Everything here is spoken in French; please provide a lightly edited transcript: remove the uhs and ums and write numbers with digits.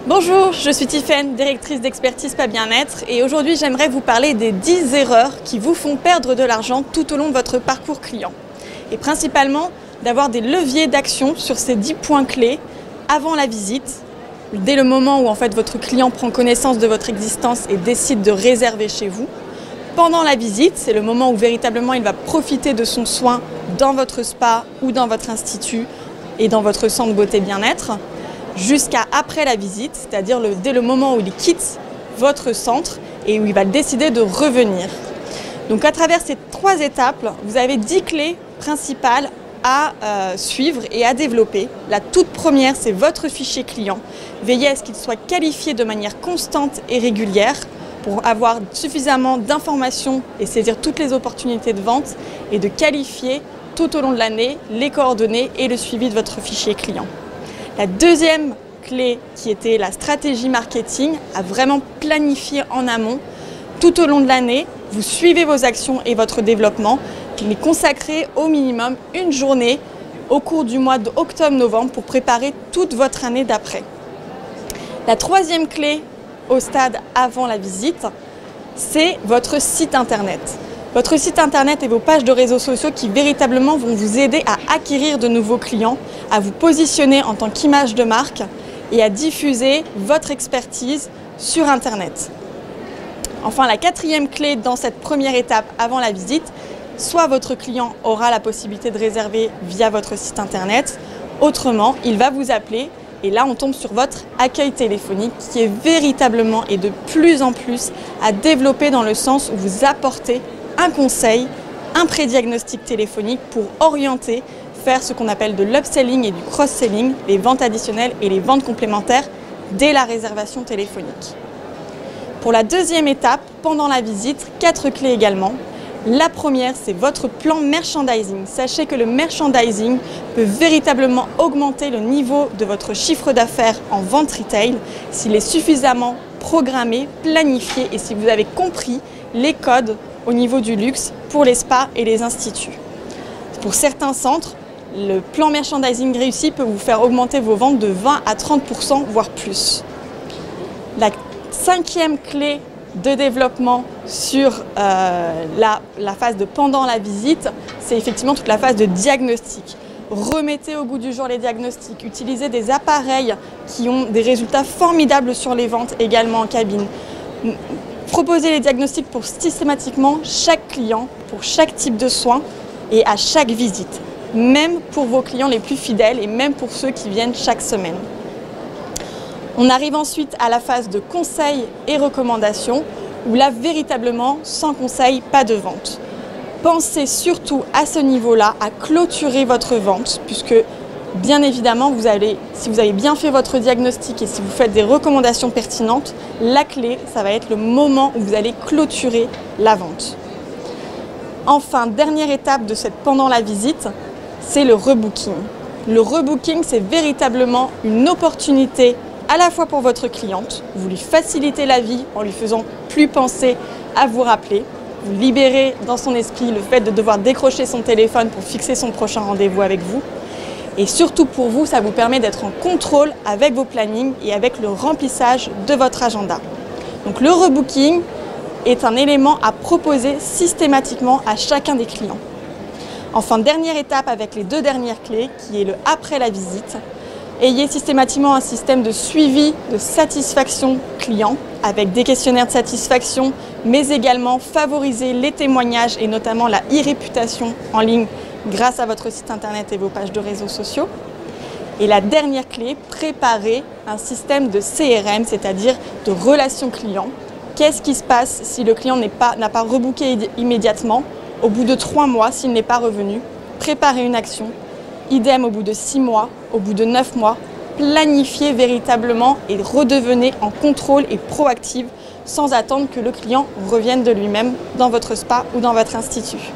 Bonjour, je suis Tiffaine, directrice d'expertise Spa Bien-être et aujourd'hui j'aimerais vous parler des 10 erreurs qui vous font perdre de l'argent tout au long de votre parcours client. Et principalement d'avoir des leviers d'action sur ces 10 points clés avant la visite, dès le moment où en fait votre client prend connaissance de votre existence et décide de réserver chez vous. Pendant la visite, c'est le moment où véritablement il va profiter de son soin dans votre spa ou dans votre institut et dans votre centre beauté bien-être. Jusqu'à après la visite, c'est-à-dire dès le moment où il quitte votre centre et où il va décider de revenir. Donc à travers ces 3 étapes, vous avez 10 clés principales à suivre et à développer. La toute première, c'est votre fichier client. Veillez à ce qu'il soit qualifié de manière constante et régulière pour avoir suffisamment d'informations et saisir toutes les opportunités de vente et de qualifier tout au long de l'année les coordonnées et le suivi de votre fichier client. La deuxième clé, qui était la stratégie marketing, à vraiment planifier en amont. Tout au long de l'année, vous suivez vos actions et votre développement, mais consacrez au minimum une journée au cours du mois d'octobre-novembre pour préparer toute votre année d'après. La troisième clé au stade avant la visite, c'est votre site internet. Votre site internet et vos pages de réseaux sociaux qui véritablement vont vous aider à acquérir de nouveaux clients, à vous positionner en tant qu'image de marque et à diffuser votre expertise sur internet. Enfin, la quatrième clé dans cette première étape avant la visite, soit votre client aura la possibilité de réserver via votre site internet, autrement, il va vous appeler et là on tombe sur votre accueil téléphonique qui est véritablement et de plus en plus à développer dans le sens où vous apportez un conseil, un pré-diagnostic téléphonique pour orienter, faire ce qu'on appelle de l'upselling et du cross-selling, les ventes additionnelles et les ventes complémentaires dès la réservation téléphonique. Pour la deuxième étape, pendant la visite, 4 clés également. La première, c'est votre plan merchandising. Sachez que le merchandising peut véritablement augmenter le niveau de votre chiffre d'affaires en vente retail s'il est suffisamment programmé, planifié et si vous avez compris les codes au niveau du luxe pour les spas et les instituts. Pour certains centres, le plan merchandising réussi peut vous faire augmenter vos ventes de 20 à 30%, voire plus. La 5e clé de développement sur la phase de pendant la visite, c'est effectivement toute la phase de diagnostic. Remettez au goût du jour les diagnostics, utilisez des appareils qui ont des résultats formidables sur les ventes également en cabine. Proposez les diagnostics pour systématiquement chaque client, pour chaque type de soins et à chaque visite, même pour vos clients les plus fidèles et même pour ceux qui viennent chaque semaine. On arrive ensuite à la phase de conseils et recommandations où là, véritablement, sans conseil, pas de vente. Pensez surtout à ce niveau-là à clôturer votre vente puisque bien évidemment, si vous avez bien fait votre diagnostic et si vous faites des recommandations pertinentes, la clé, ça va être le moment où vous allez clôturer la vente. Enfin, dernière étape de cette pendant la visite, c'est le rebooking. Le rebooking, c'est véritablement une opportunité à la fois pour votre cliente, vous lui facilitez la vie en lui faisant plus penser à vous rappeler, vous libérez dans son esprit le fait de devoir décrocher son téléphone pour fixer son prochain rendez-vous avec vous. Et surtout pour vous, ça vous permet d'être en contrôle avec vos plannings et avec le remplissage de votre agenda. Donc le rebooking est un élément à proposer systématiquement à chacun des clients. Enfin, dernière étape avec les 2 dernières clés, qui est le après la visite. Ayez systématiquement un système de suivi de satisfaction client avec des questionnaires de satisfaction, mais également favoriser les témoignages et notamment la e-réputation en ligne grâce à votre site internet et vos pages de réseaux sociaux. Et la dernière clé, préparer un système de CRM, c'est-à-dire de relation client. Qu'est-ce qui se passe si le client n'a pas rebooké immédiatement, au bout de 3 mois s'il n'est pas revenu? Préparez une action. Idem au bout de 6 mois, au bout de 9 mois. Planifiez véritablement et redevenez en contrôle et proactive sans attendre que le client revienne de lui-même dans votre spa ou dans votre institut.